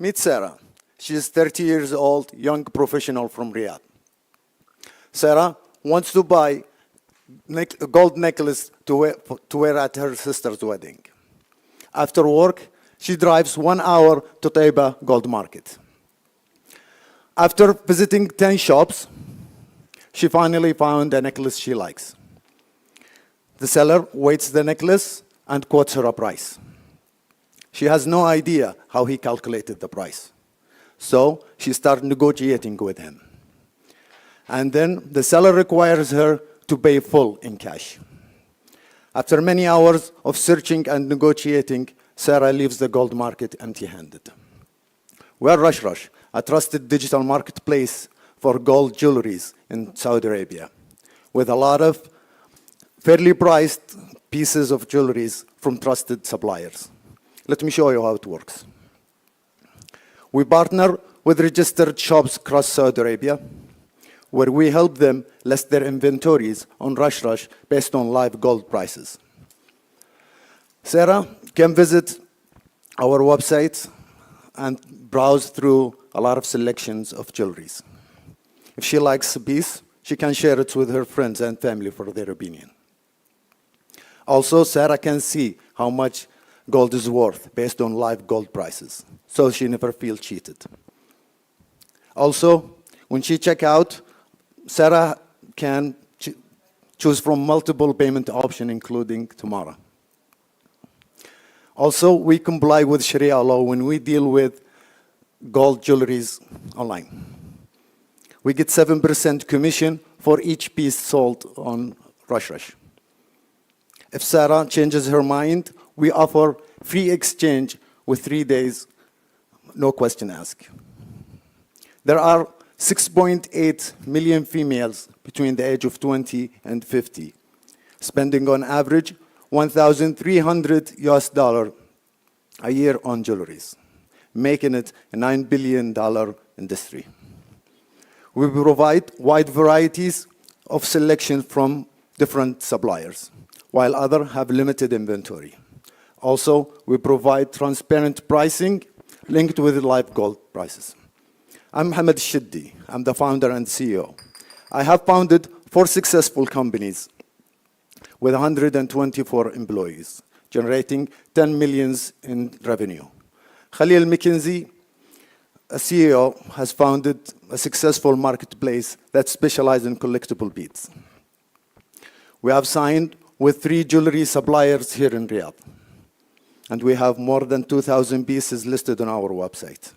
Meet Sarah. She is 30 years old, young professional from Riyadh. Sarah wants to buy a gold necklace to wear at her sister's wedding. After work, she drives 1 hour to Taiba Gold Market. After visiting 10 shops, she finally found a necklace she likes. The seller weighs the necklace and quotes her a price. She has no idea how he calculated the price. So she starts negotiating with him. And then the seller requires her to pay full in cash. After many hours of searching and negotiating, Sarah leaves the gold market empty-handed. We are Rshrsh, a trusted digital marketplace for gold jewelries in Saudi Arabia, with a lot of fairly priced pieces of jewelries from trusted suppliers. Let me show you how it works. We partner with registered shops across Saudi Arabia, where we help them list their inventories on Rshrsh based on live gold prices. Sarah can visit our website and browse through a lot of selections of jewelries. If she likes a piece, she can share it with her friends and family for their opinion. Also, Sarah can see how much gold is worth based on live gold prices, so she never feels cheated. Also, when she checks out, Sarah can choose from multiple payment options, including tomorrow. Also, we comply with Sharia law when we deal with gold jewelries online. We get 7% commission for each piece sold on Rshrsh. If Sarah changes her mind, we offer free exchange with 3 days, no question asked. There are 6.8 million females between the age of 20 and 50, spending on average $1,300 a year on jewelries, making it a $9 billion industry. We provide wide varieties of selection from different suppliers, while others have limited inventory. Also, we provide transparent pricing linked with live gold prices. I'm Mohammed Shiddi. I'm the founder and CEO. I have founded 4 successful companies with 124 employees, generating 10 million in revenue. Khalil McKinsey, a CEO, has founded a successful marketplace that specializes in collectible beads. We have signed with 3 jewelry suppliers here in Riyadh, and we have more than 2,000 pieces listed on our website.